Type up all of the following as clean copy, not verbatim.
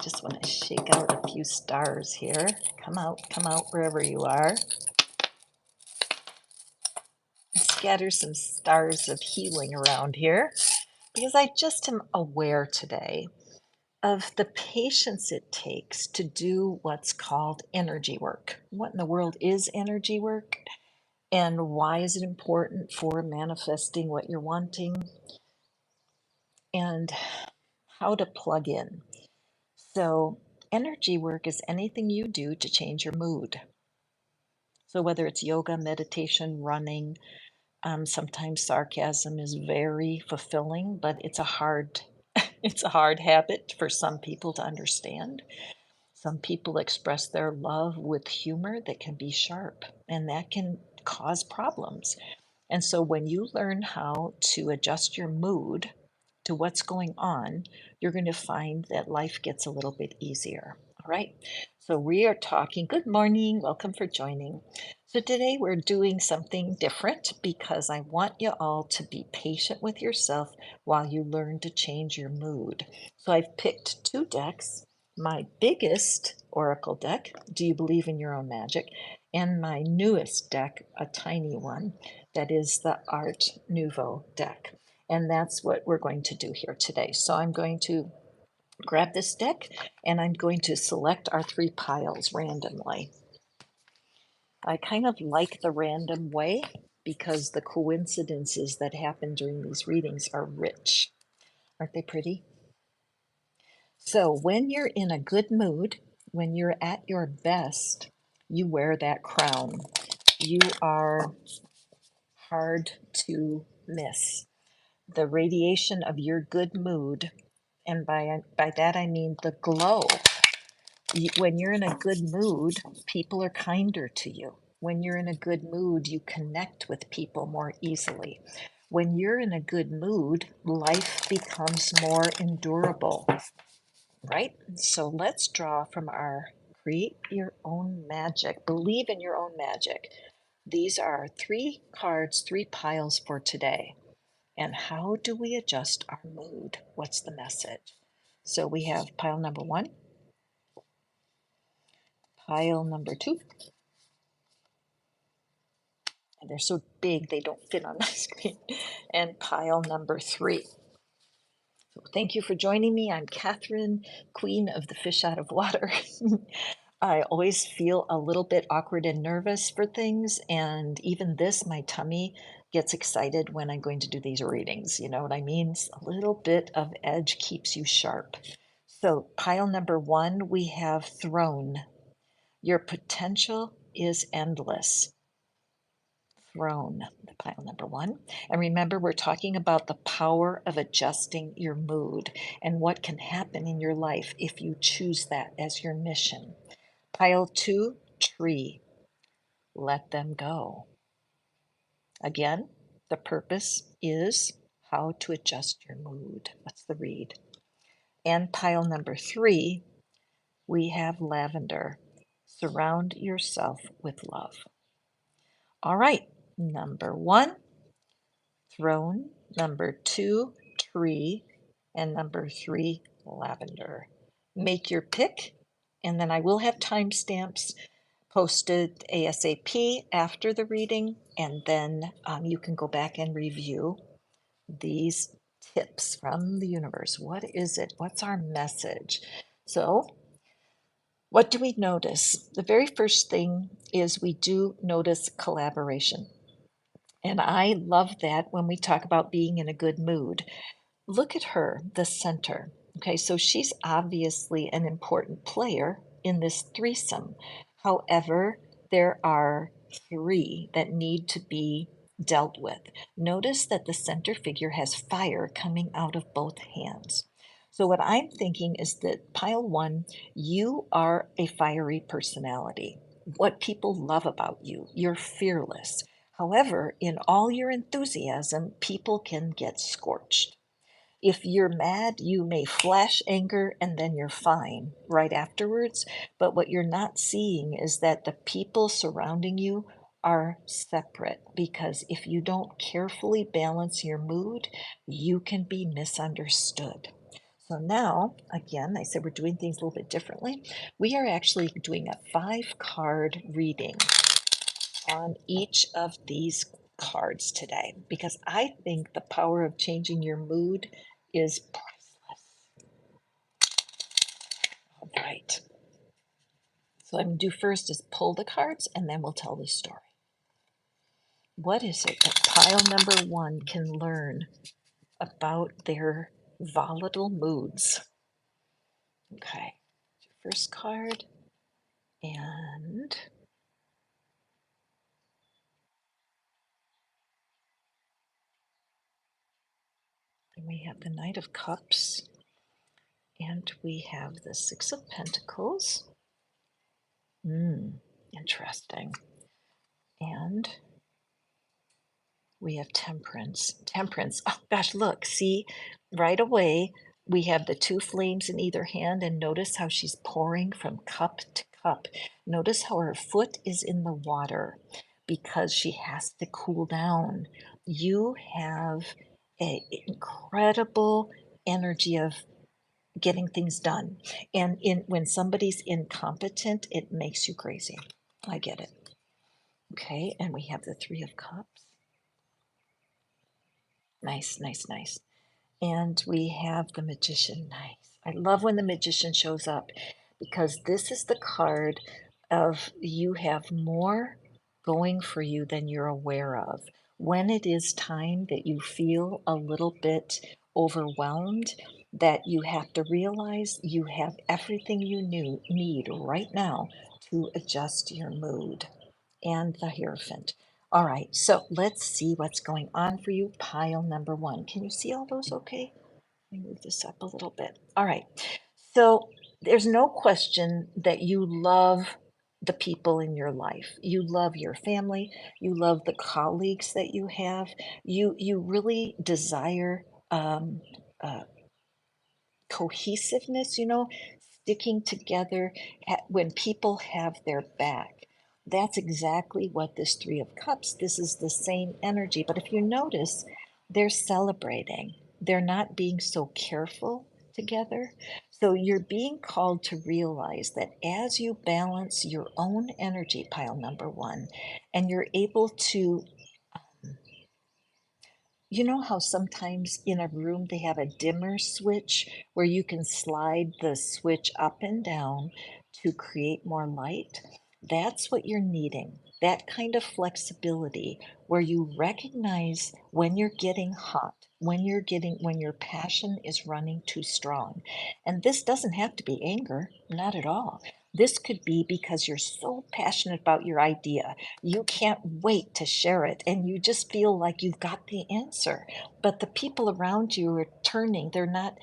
just want to shake out a few stars here. Come out wherever you are. Scatter some stars of healing around here because I just am aware today of the patience it takes to do what's called energy work. What in the world is energy work? And why is it important for manifesting what you're wanting? And how to plug in. So, energy work is anything you do to change your mood. So, whether it's yoga, meditation, running, sometimes sarcasm is very fulfilling, but it's a hard it's a hard habit for some people to understand. Some people express their love with humor that can be sharp, and that can cause problems. And so when you learn how to adjust your mood to what's going on, you're going to find that life gets a little bit easier. All right. So we are talking. Good morning. Welcome for joining. So today we're doing something different because I want you all to be patient with yourself while you learn to change your mood. So I've picked two decks. My biggest oracle deck, Do You Believe in Your Own Magic? And my newest deck, a tiny one, that is the Art Nouveau deck. And that's what we're going to do here today. So I'm going to grab this deck and I'm going to select our three piles randomly. I kind of like the random way because the coincidences that happen during these readings are rich. Aren't they pretty? So when you're in a good mood, when you're at your best, you wear that crown. You are hard to miss. The radiation of your good mood, and by that I mean the glow. When you're in a good mood, people are kinder to you. When you're in a good mood, you connect with people more easily. When you're in a good mood, life becomes more endurable, right? So let's draw from our Create Your Own Magic, Believe in Your Own Magic. These are 3 cards, 3 piles for today. And how do we adjust our mood? What's the message? So we have pile number 1, pile number 2, and they're so big they don't fit on my screen, and pile number 3. So thank you for joining me. I'm Catherine, Queen of the Fish Out of Water. I always feel a little bit awkward and nervous for things, and even this, my tummy gets excited when I'm going to do these readings. You know what I mean? A little bit of edge keeps you sharp. So pile number 1, we have Throne. Your potential is endless. Throne, the pile number 1. And remember, we're talking about the power of adjusting your mood and what can happen in your life if you choose that as your mission. Pile 2, Tree. Let them go. Again, the purpose is how to adjust your mood. What's the read? And pile number 3, we have Lavender. Surround yourself with love. All right, number 1, Throne. Number 2, Tree. And number 3, Lavender. Make your pick, and then I will have timestamps posted ASAP after the reading, and then you can go back and review these tips from the universe. What is it? What's our message? So, what do we notice? The very first thing is we do notice collaboration. And I love that when we talk about being in a good mood. Look at her, the center. Okay, so she's obviously an important player in this threesome. However, there are 3 that need to be dealt with. Notice that the center figure has fire coming out of both hands. So, what I'm thinking is that pile 1, you are a fiery personality. What people love about you, you're fearless. However, in all your enthusiasm, people can get scorched. If you're mad, you may flash anger and then you're fine right afterwards. But what you're not seeing is that the people surrounding you are separate, because if you don't carefully balance your mood, you can be misunderstood. So now, again, I said we're doing things a little bit differently. We are actually doing a 5 card reading on each of these cards today because I think the power of changing your mood is priceless. All right. So I'm going to do first is pull the cards and then we'll tell the story. What is it that pile number 1 can learn about their volatile moods? Okay. First card, and then we have the Knight of Cups, and we have the Six of Pentacles. Interesting. And we have Temperance. Temperance. Oh gosh, look, see, right away we have the 2 flames in either hand, and notice how she's pouring from cup to cup. Notice how her foot is in the water because she has to cool down. You have an incredible energy of getting things done. And when somebody's incompetent, it makes you crazy. I get it. Okay, and we have the 3 of Cups. Nice, nice, nice. And we have the Magician. Nice. I love when the Magician shows up because this is the card of you have more going for you than you're aware of. When it is time that you feel a little bit overwhelmed, that you have to realize you have everything you need right now to adjust your mood. And the Hierophant. All right, so let's see what's going on for you. Pile number 1. Can you see all those okay? Let me move this up a little bit. All right, so there's no question that you love the people in your life. You love your family. You love the colleagues that you have. You really desire uh, cohesiveness, sticking together when people have their back. That's exactly what this 3 of Cups, this is the same energy. But if you notice, they're celebrating. They're not being so careful together. So you're being called to realize that as you balance your own energy, pile number 1, and you're able to how sometimes in a room they have a dimmer switch where you can slide the switch up and down to create more light? That's what you're needing. That kind of flexibility where you recognize when you're getting hot, when your passion is running too strong. And this doesn't have to be anger, not at all. This could be because you're so passionate about your idea. You can't wait to share it, and you just feel like you've got the answer. But the people around you are turning, they're not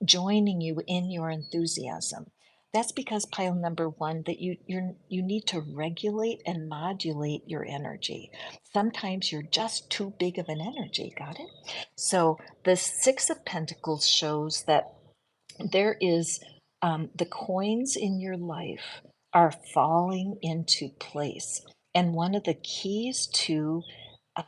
joining you in your enthusiasm. That's because pile number 1 that you need to regulate and modulate your energy. Sometimes you're just too big of an energy, got it? So the 6 of Pentacles shows that there is the coins in your life are falling into place. And one of the keys to uh,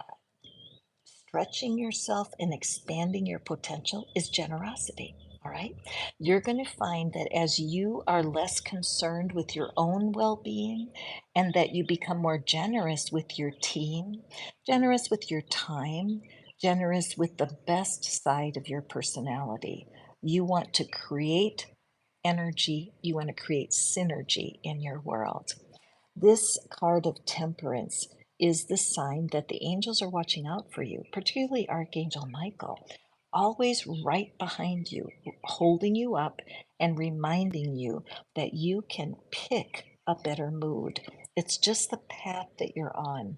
stretching yourself and expanding your potential is generosity. All right. You're going to find that as you are less concerned with your own well being and that you become more generous with your team, generous with your time, generous with the best side of your personality, you want to create energy, you want to create synergy in your world. This card of Temperance is the sign that the angels are watching out for you, particularly Archangel Michael, always right behind you, holding you up and reminding you that you can pick a better mood. It's just the path that you're on.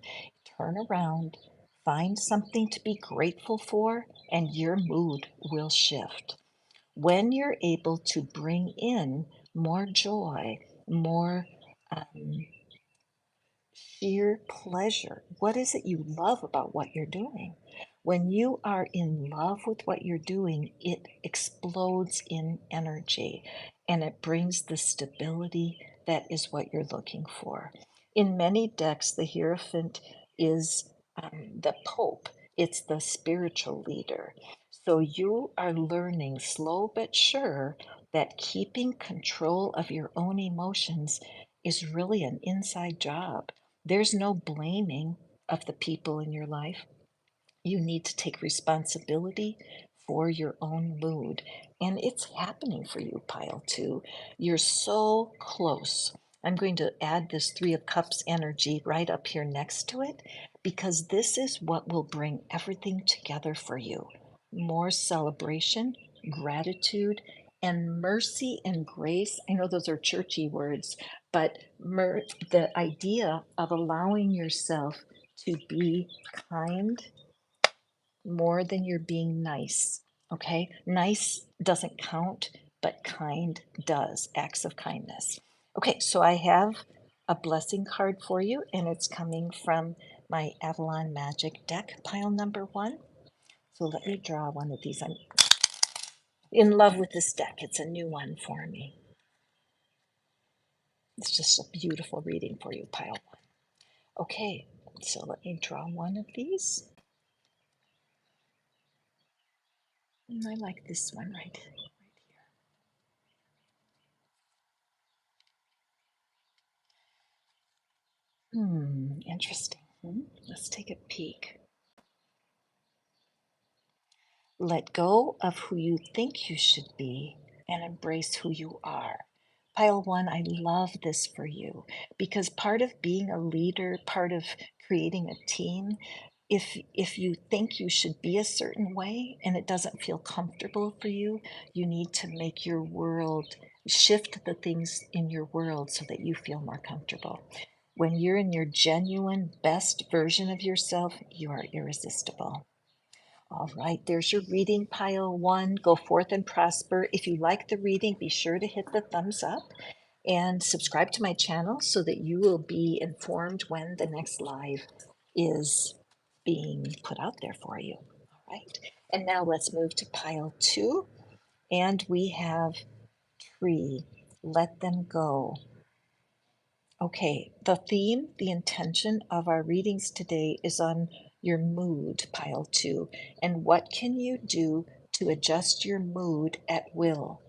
Turn around, find something to be grateful for, and your mood will shift. When you're able to bring in more joy, more um, sheer pleasure. What is it you love about what you're doing? When you are in love with what you're doing, it explodes in energy and it brings the stability that is what you're looking for. In many decks, the Hierophant is the Pope, it's the spiritual leader. So you are learning slow but sure that keeping control of your own emotions is really an inside job. There's no blaming of the people in your life. You need to take responsibility for your own mood. And it's happening for you, pile two. You're so close. I'm going to add this Three of Cups energy right up here next to it because this is what will bring everything together for you. More celebration, gratitude, and mercy and grace. I know those are churchy words, but the idea of allowing yourself to be kind more than you're being nice. Okay? Nice doesn't count, but kind does. Acts of kindness. Okay, so I have a blessing card for you, and it's coming from my Avalon Magic deck, pile number one. So let me draw one of these. I'm in love with this deck. It's a new one for me. It's just a beautiful reading for you, pile one. Okay, so let me draw one of these. I like this one right here. Interesting. Let's take a peek. Let go of who you think you should be and embrace who you are. Pile one, I love this for you because part of being a leader, part of creating a team, if you think you should be a certain way and it doesn't feel comfortable for you, you need to make your world shift the things in your world so that you feel more comfortable. When you're in your genuine best version of yourself, you are irresistible. All right, there's your reading, pile one. Go forth and prosper. If you like the reading, be sure to hit the thumbs up and subscribe to my channel so that you will be informed when the next live is being put out there for you. All right, and now let's move to pile two. And we have tree. Let them go. Okay, the theme, the intention of our readings today is on your mood, pile two, and what can you do to adjust your mood at will?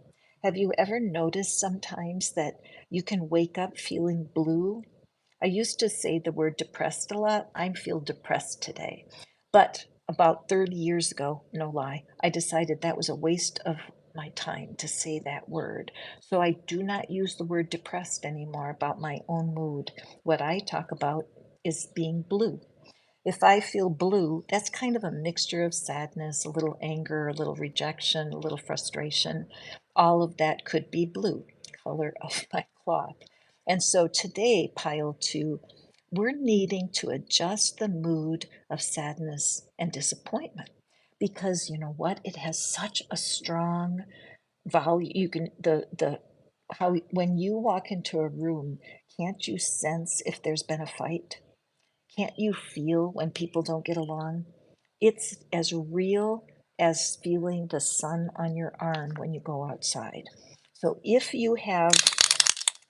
Have you ever noticed sometimes that you can wake up feeling blue? I used to say the word depressed a lot. I feel depressed today. But about 30 years ago, no lie, I decided that was a waste of my time to say that word. So I do not use the word depressed anymore about my own mood. What I talk about is being blue. If I feel blue, that's kind of a mixture of sadness, a little anger, a little rejection, a little frustration. All of that could be blue, color of my cloth. And so today, pile two, we're needing to adjust the mood of sadness and disappointment because you know what? It has such a strong value. You can, the, how, when you walk into a room, can't you sense if there's been a fight? Can't you feel when people don't get along? It's as real as feeling the sun on your arm when you go outside. So if you have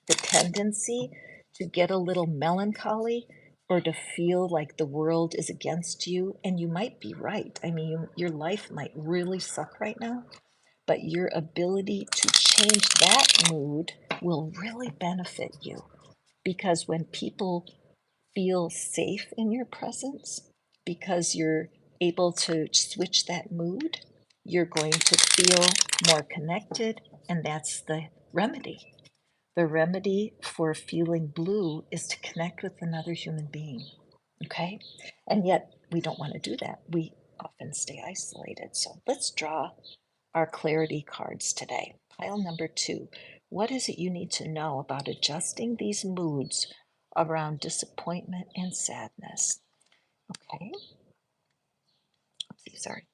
the tendency to get a little melancholy or to feel like the world is against you, and you might be right. I mean, your life might really suck right now, but your ability to change that mood will really benefit you because when people feel safe in your presence because you're able to switch that mood. You're going to feel more connected, and that's the remedy. The remedy for feeling blue is to connect with another human being. Okay? And yet, we don't want to do that. We often stay isolated. So let's draw our clarity cards today. Pile number two. What is it you need to know about adjusting these moods around disappointment and sadness? Okay. Oopsie, sorry.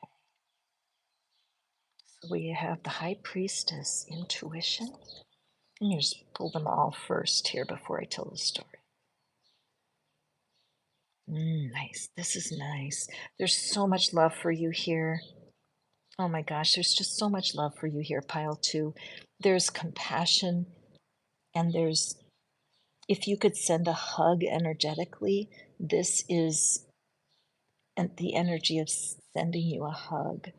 Okay. So we have the High Priestess, intuition. Let me just pull them all first here before I tell the story. Nice. This is nice. There's so much love for you here. Oh my gosh, there's just so much love for you here, pile two. There's compassion and there's if you could send a hug energetically, this is and the energy of sending you a hug.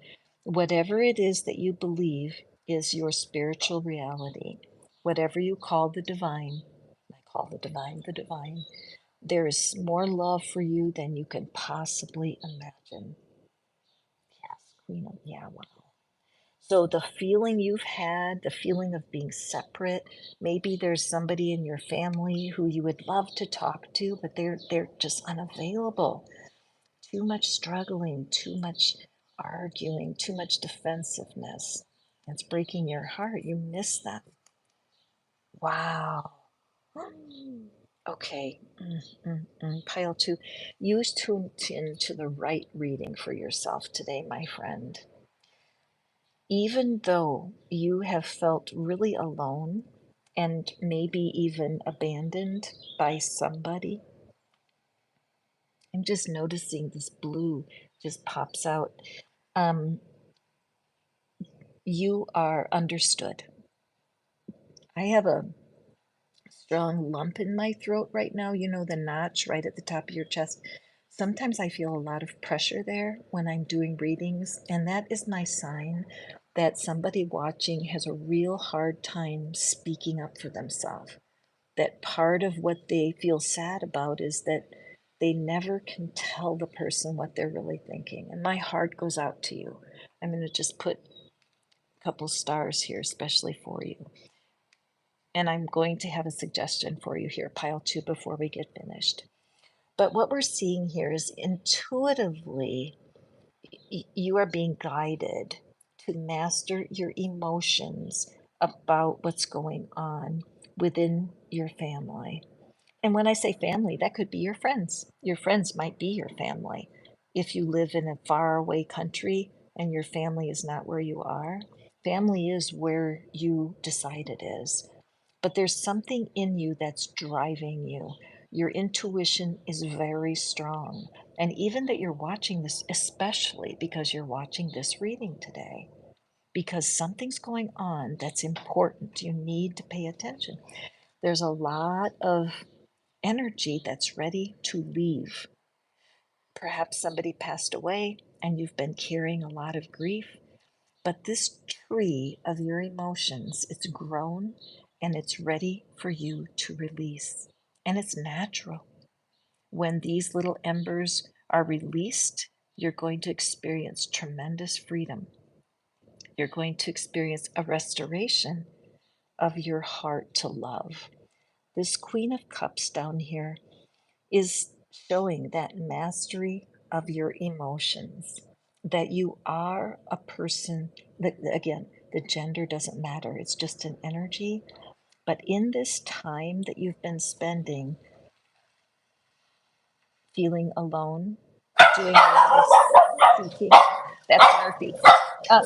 Whatever it is that you believe is your spiritual reality, whatever you call the divine, I call the divine, there is more love for you than you can possibly imagine. Yes, Queen of, yeah, wow. So the feeling you've had, the feeling of being separate, maybe there's somebody in your family who you would love to talk to, but they're just unavailable. Too much struggling, too much arguing, too much defensiveness. It's breaking your heart. You miss them. Wow. Okay. Pile two. Use tune in to the right reading for yourself today, my friend. Even though you have felt really alone and maybe even abandoned by somebody, I'm just noticing this blue just pops out. Um, you are understood. I have a strong lump in my throat right now. You know, the notch right at the top of your chest. Sometimes I feel a lot of pressure there when I'm doing readings, and that is my sign that somebody watching has a real hard time speaking up for themselves. That part of what they feel sad about is that they never can tell the person what they're really thinking. And my heart goes out to you. I'm going to just put a couple stars here, especially for you. And I'm going to have a suggestion for you here, pile two, before we get finished. But what we're seeing here is intuitively, you are being guided to master your emotions about what's going on within your family. And when I say family, that could be your friends. Your friends might be your family. If you live in a faraway country and your family is not where you are, family is where you decide it is. But there's something in you that's driving you. Your intuition is very strong. And even that you're watching this, especially because you're watching this reading today, because something's going on that's important. You need to pay attention. There's a lot of energy that's ready to leave. Perhaps somebody passed away and you've been carrying a lot of grief. But this tree of your emotions, it's grown and it's ready for you to release. And it's natural. When these little embers are released, you're going to experience tremendous freedom. You're going to experience a restoration of your heart to love. This Queen of Cups down here is showing that mastery of your emotions, that you are a person that, again, the gender doesn't matter, it's just an energy. But in this time that you've been spending feeling alone, doing a lot of seeking, that's Murphy. Uh,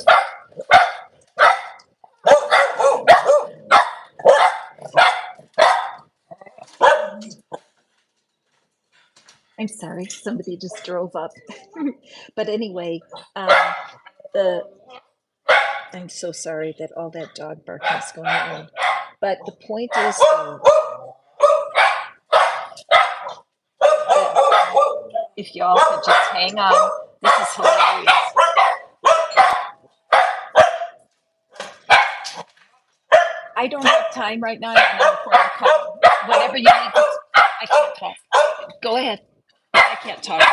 I'm sorry, somebody just drove up. But anyway, um, the I'm so sorry that all that dog barking is going on. But the point is, though, that if y'all could just hang on, this is hilarious. I don't have time right now. I'm on a recording call. Whatever you need to, I can't talk. Go ahead. I can't talk.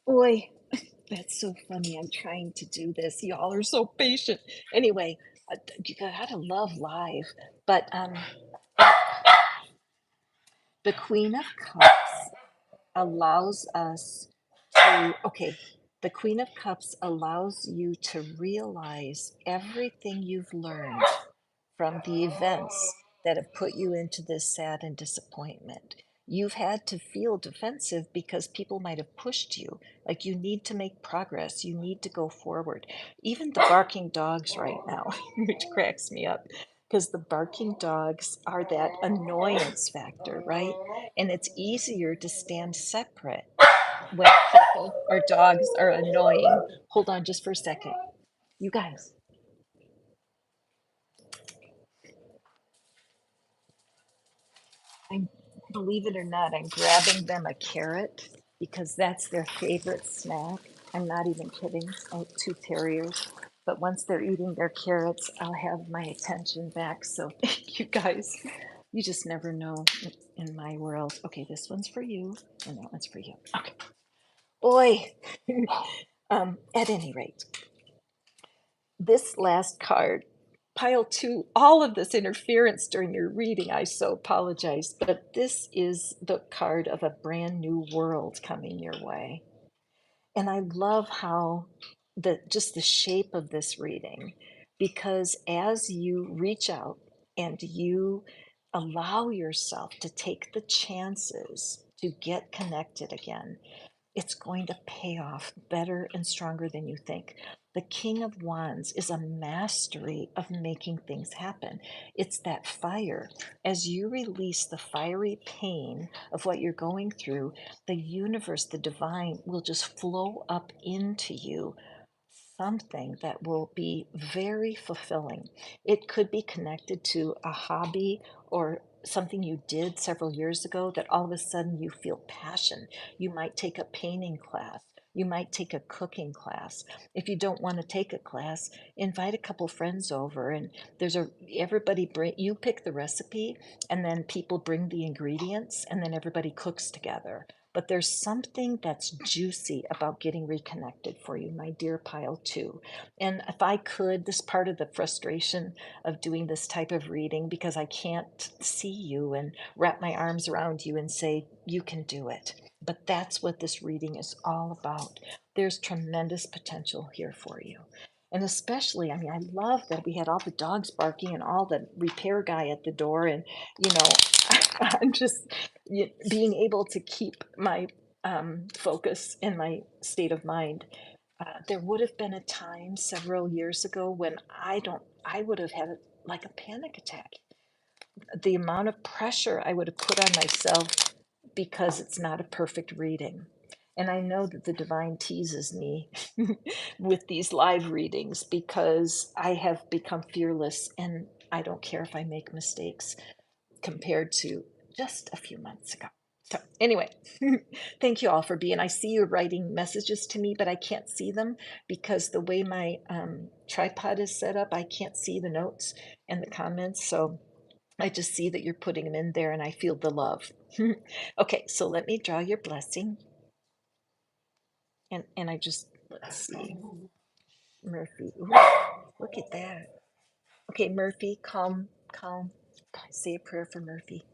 Boy, that's so funny. I'm trying to do this. Y'all are so patient. Anyway, you gotta love live. But the Queen of Cups allows us to, okay, the Queen of Cups allows you to realize everything you've learned from the events that have put you into this sad and disappointment. You've had to feel defensive because people might have pushed you. Like you need to make progress, you need to go forward. Even the barking dogs right now, which cracks me up, because the barking dogs are that annoyance factor, right? And it's easier to stand separate when people or dogs are annoying. Hold on just for a second. You guys, I'm believe it or not, I'm grabbing them a carrot because that's their favorite snack. I'm not even kidding. I have two terriers. But once they're eating their carrots, I'll have my attention back. So thank you guys. You just never know in my world. Okay, this one's for you, and that one's for you. Okay. Boy. At any rate, this last card, pile two, all of this interference during your reading, I so apologize, but this is the card of a brand new world coming your way. And I love how just the shape of this reading, because as you reach out and you allow yourself to take the chances to get connected again, it's going to pay off better and stronger than you think. The King of Wands is a mastery of making things happen. It's that fire. As you release the fiery pain of what you're going through, the universe, the divine, will just flow up into you something that will be very fulfilling. It could be connected to a hobby or something you did several years ago that all of a sudden you feel passion. You might take a painting class. You might take a cooking class. If you don't want to take a class, invite a couple friends over, and everybody bring, you pick the recipe, and then people bring the ingredients, and then everybody cooks together. But there's something that's juicy about getting reconnected for you, my dear pile two. And if I could, this part of the frustration of doing this type of reading, because I can't see you and wrap my arms around you and say, you can do it. But that's what this reading is all about. There's tremendous potential here for you. And especially, I mean, I love that we had all the dogs barking and all the repair guy at the door. And, you know, I'm just being able to keep my focus and my state of mind. There would have been a time several years ago when I would have had like a panic attack. The amount of pressure I would have put on myself because it's not a perfect reading. And I know that the divine teases me with these live readings because I have become fearless and I don't care if I make mistakes compared to just a few months ago. So anyway, thank you all for being. I see you writing messages to me, but I can't see them because the way my tripod is set up, I can't see the notes and the comments. So I just see that you're putting them in there and I feel the love. Okay, so let me draw your blessing. And I just, let's see, Murphy. Ooh, look at that. Okay, Murphy, calm, calm. Say a prayer for Murphy.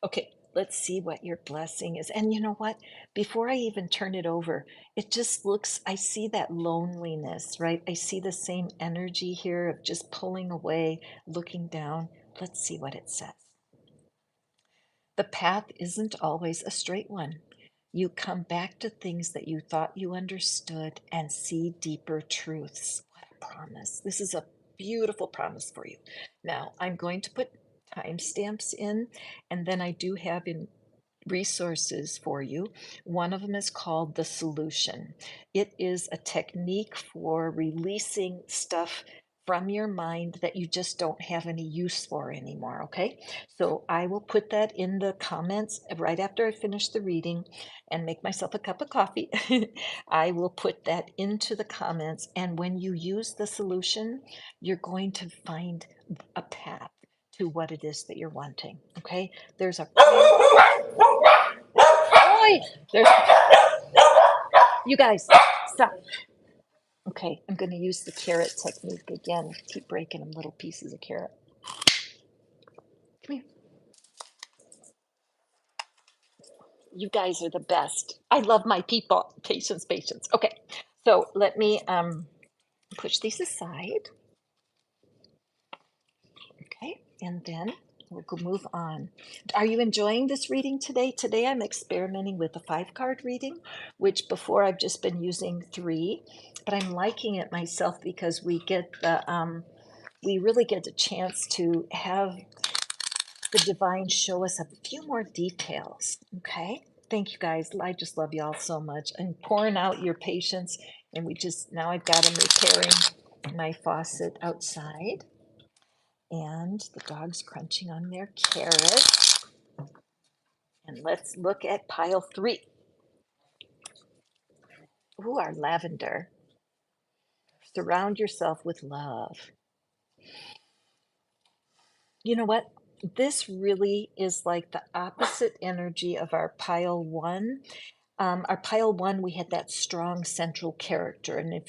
Okay, let's see what your blessing is. And you know what? Before I even turn it over, it just looks, I see that loneliness, right? I see the same energy here of just pulling away, looking down. Let's see what it says. The path isn't always a straight one. You come back to things that you thought you understood and see deeper truths. What a promise. This is a beautiful promise for you. Now, I'm going to put timestamps in, and then I do have in resources for you. One of them is called The Solution. It is a technique for releasing stuff from your mind that you just don't have any use for anymore. Okay, so I will put that in the comments right after I finish the reading and make myself a cup of coffee. I will put that into the comments, and when you use the solution, you're going to find a path to what it is that you're wanting. Okay, there's a Oi! There's you guys stop. Okay, I'm going to use the carrot technique again. Keep breaking them little pieces of carrot. Come here. You guys are the best. I love my people. Patience, patience. Okay, so let me push these aside. Okay, and then we'll go move on. Are you enjoying this reading today? Today I'm experimenting with a 5-card reading, which before I've just been using 3, but I'm liking it myself because we really get a chance to have the divine show us a few more details. Okay, thank you guys. I just love y'all so much and pouring out your patience. And now I've got them repairing my faucet outside. And the dog's crunching on their carrot. And let's look at pile 3. Ooh, our lavender. Surround yourself with love. You know what? This really is like the opposite energy of our pile 1. Our pile 1, we had that strong central character. And if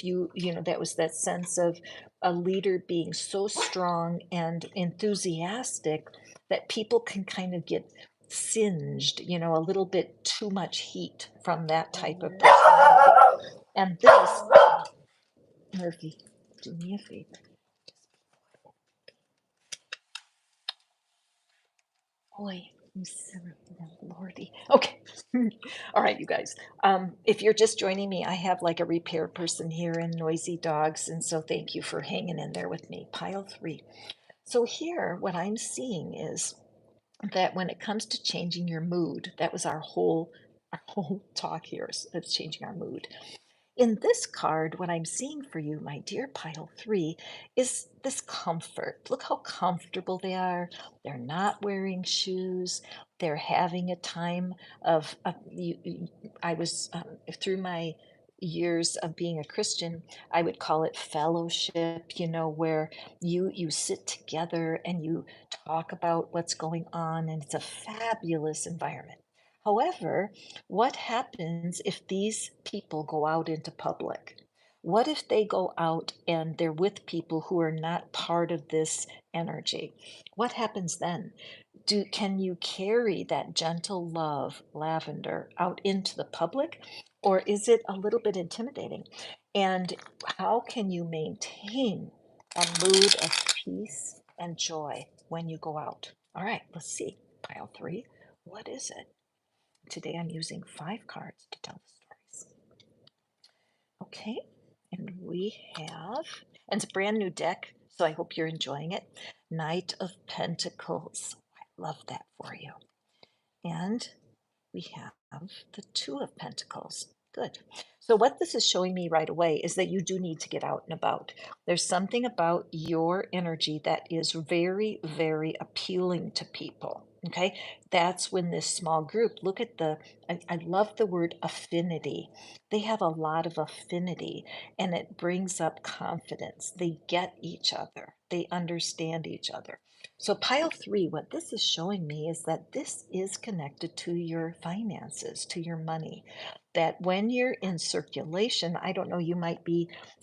that was that sense of a leader being so strong and enthusiastic that people can kind of get singed, a little bit too much heat from that type of personality. And this, Murphy, do me a favor. Boy, Lordy. Okay. All right, you guys. If you're just joining me, I have like a repair person here and noisy dogs. And so thank you for hanging in there with me. Pile 3. So here, what I'm seeing is that when it comes to changing your mood, that was our whole talk here is changing our mood. In this card, what I'm seeing for you, my dear pile 3, is this comfort. Look how comfortable they are. They're not wearing shoes. They're having a time I was, through my years of being a Christian, I would call it fellowship, where you sit together and you talk about what's going on, and it's a fabulous environment. However, what happens if these people go out into public? What if they go out and they're with people who are not part of this energy? What happens then? Can you carry that gentle love, lavender, out into the public, or is it a little bit intimidating? And how can you maintain a mood of peace and joy when you go out? All right, let's see. Pile 3. What is it? Today I'm using 5 cards to tell the stories. Okay, and and it's a brand new deck, so I hope you're enjoying it. Knight of Pentacles. I love that for you. And we have the Two of Pentacles. Good. So what this is showing me right away is that you do need to get out and about. There's something about your energy that is very, very appealing to people. Okay, that's when this small group, look at I love the word affinity. They have a lot of affinity and it brings up confidence. They get each other, they understand each other. So, pile 3, what this is showing me is that this is connected to your finances, to your money. That when you're in circulation, I don't know, you might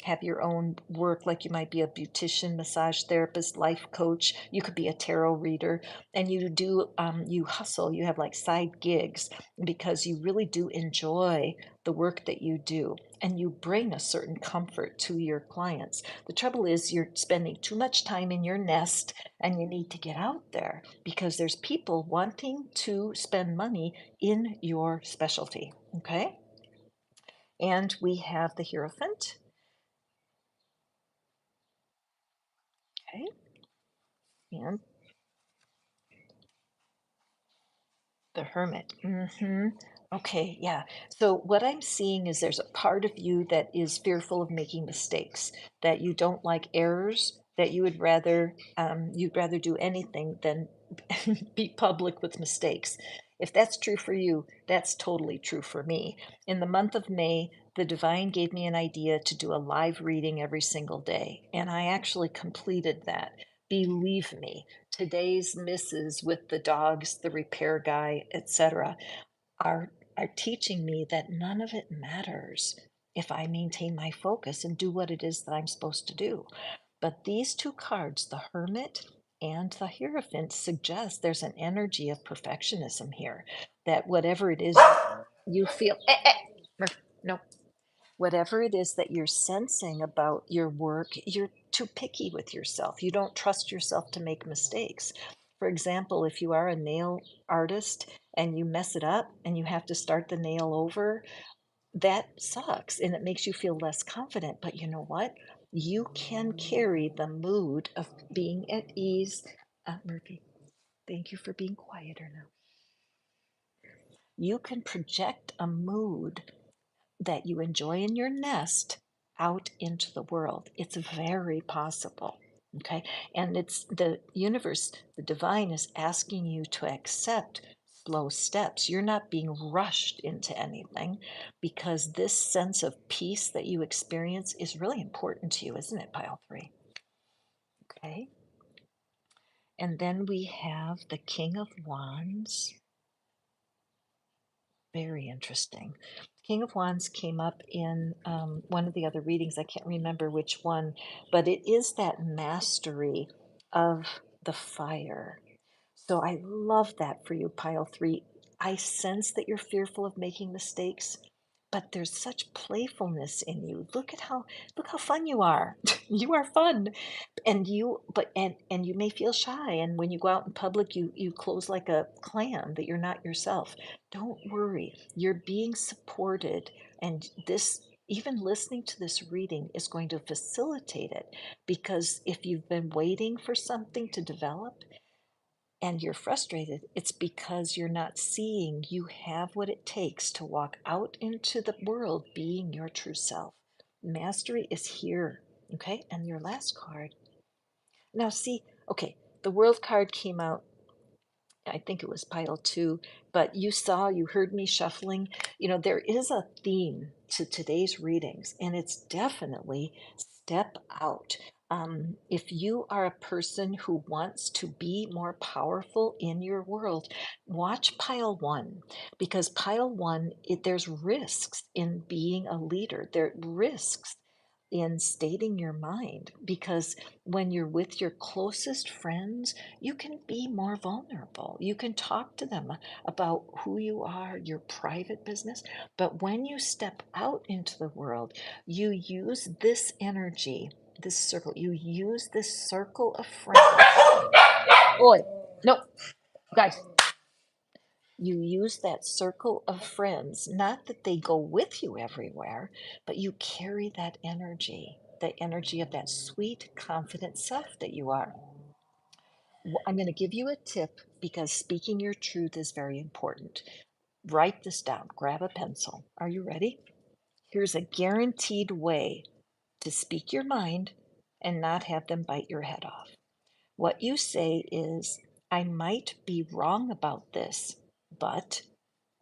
have your own work, like you might be a beautician, massage therapist, life coach. You could be a tarot reader, and you hustle. You have like side gigs because you really do enjoy the work that you do, and you bring a certain comfort to your clients. The trouble is, you're spending too much time in your nest and you need to get out there because there's people wanting to spend money in your specialty. Okay. And we have the Hierophant. Okay. And the Hermit. Okay, yeah. So what I'm seeing is there's a part of you that is fearful of making mistakes, that you don't like errors, that you'd rather do anything than be public with mistakes. If that's true for you, that's totally true for me. In the month of May, the divine gave me an idea to do a live reading every single day, and I actually completed that. Believe me, today's misses with the dogs, the repair guy, etc., are teaching me that none of it matters if I maintain my focus and do what it is that I'm supposed to do. But these 2 cards, the Hermit and the Hierophant, suggest there's an energy of perfectionism here. That whatever it is you feel, no, whatever it is that you're sensing about your work, you're too picky with yourself. You don't trust yourself to make mistakes. For example, if you are a nail artist and you mess it up and you have to start the nail over, that sucks and it makes you feel less confident. But you know what? You can carry the mood of being at ease. Murphy, thank you for being quieter now. You can project a mood that you enjoy in your nest out into the world. It's very possible. Okay. And it's the universe, the divine is asking you to accept slow steps. You're not being rushed into anything because this sense of peace that you experience is really important to you, isn't it, pile three? Okay. And then we have the King of Wands. Very interesting. King of Wands came up in one of the other readings. I can't remember which one, but it is that mastery of the fire. So I love that for you, pile three. I sense that you're fearful of making mistakes, but there's such playfulness in you. Look how fun you are. You are fun. And you may feel shy, and when you go out in public you close like a clam, that you're not yourself. Don't worry. You're being supported, and this, even listening to this reading, is going to facilitate it, because if you've been waiting for something to develop and you're frustrated, it's because you're not seeing you have what it takes to walk out into the world being your true self. Mastery is here. Okay, and your last card. Now, see, okay, the world card came out, I think it was pile two, but you heard me shuffling. There is a theme to today's readings, and it's definitely step out. If you are a person who wants to be more powerful in your world, watch pile one, because pile one, there's risks in being a leader. There are risks in stating your mind, because when you're with your closest friends, you can be more vulnerable. You can talk to them about who you are, your private business. But when you step out into the world, you use this energy, this circle, you use this circle of friends. Boy, no, guys, you use that circle of friends, not that they go with you everywhere, but you carry that energy, the energy of that sweet, confident self that you are. I'm going to give you a tip, because speaking your truth is very important. Write this down. Grab a pencil. Are you ready? Here's a guaranteed way to speak your mind and not have them bite your head off. What you say is, I might be wrong about this, but,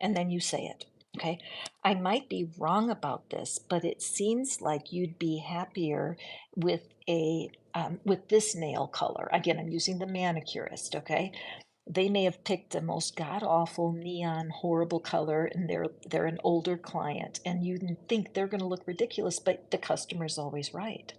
and then you say it. Okay. I might be wrong about this, but it seems like you'd be happier with with this nail color. Again, I'm using the manicurist. Okay. They may have picked the most god awful neon horrible color, and they're an older client, and you think they're going to look ridiculous, but the customer's always right.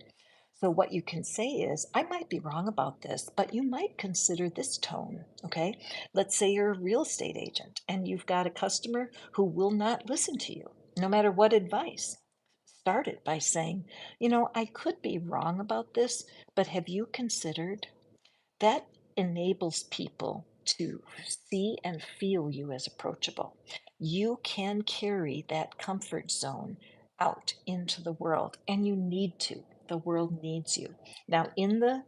So what you can say is, I might be wrong about this, but you might consider this tone. Okay. Let's say you're a real estate agent and you've got a customer who will not listen to you, no matter what advice. Start it by saying, I could be wrong about this, but have you considered? That enables people to see and feel you as approachable. You can carry that comfort zone out into the world, and you need to. The world needs you. Now, in the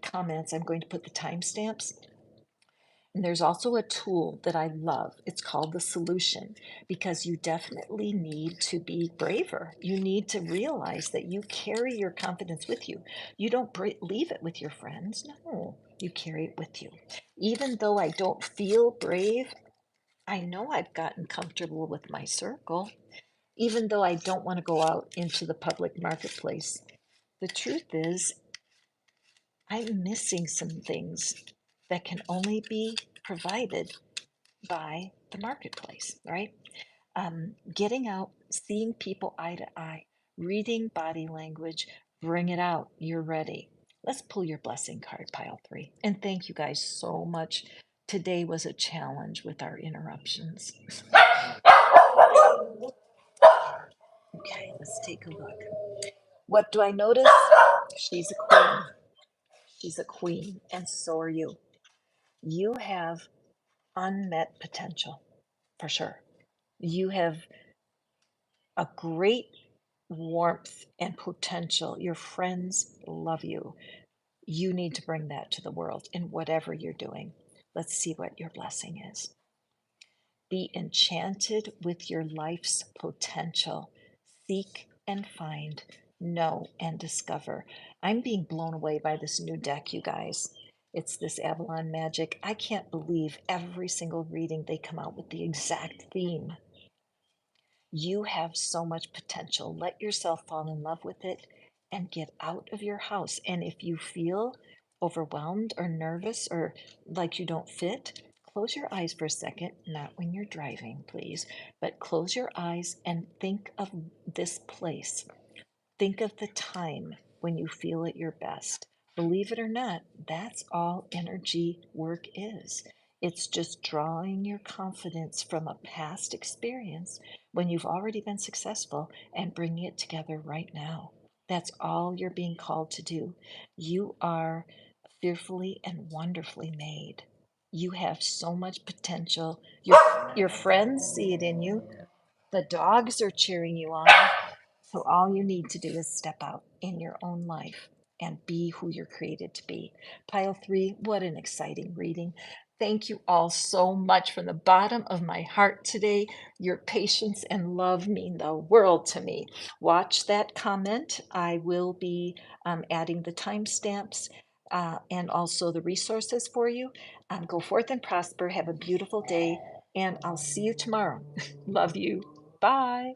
comments, I'm going to put the timestamps. And there's also a tool that I love. It's called the solution, because you definitely need to be braver. You need to realize that you carry your confidence with you. You don't leave it with your friends. No, you carry it with you. Even though I don't feel brave, I know I've gotten comfortable with my circle. Even though I don't want to go out into the public marketplace, the truth is, I'm missing some things that can only be provided by the marketplace, right? Getting out, seeing people eye to eye, reading body language, bring it out. You're ready. Let's pull your blessing card, pile three. And thank you guys so much. Today was a challenge with our interruptions. Okay, let's take a look. What do I notice? She's a queen. She's a queen, and so are you. You have unmet potential, for sure. You have a great warmth and potential. Your friends love you. You need to bring that to the world in whatever you're doing. Let's see what your blessing is. Be enchanted with your life's potential. Seek and find, know and discover. I'm being blown away by this new deck, you guys. It's this Avalon magic. I can't believe every single reading they come out with the exact theme. You have so much potential. Let yourself fall in love with it and get out of your house. And if you feel overwhelmed or nervous or like you don't fit, close your eyes for a second, not when you're driving, please, but close your eyes and think of this place. Think of the time when you feel at your best. Believe it or not, that's all energy work is. It's just drawing your confidence from a past experience when you've already been successful and bringing it together right now. That's all you're being called to do. You are fearfully and wonderfully made. You have so much potential. Your friends see it in you. The dogs are cheering you on. So all you need to do is step out in your own life and be who you're created to be. Pile 3, what an exciting reading. Thank you all so much from the bottom of my heart today. Your patience and love mean the world to me. Watch that comment. I will be adding the timestamps and also the resources for you. Go forth and prosper. Have a beautiful day, and I'll see you tomorrow. Love you. Bye.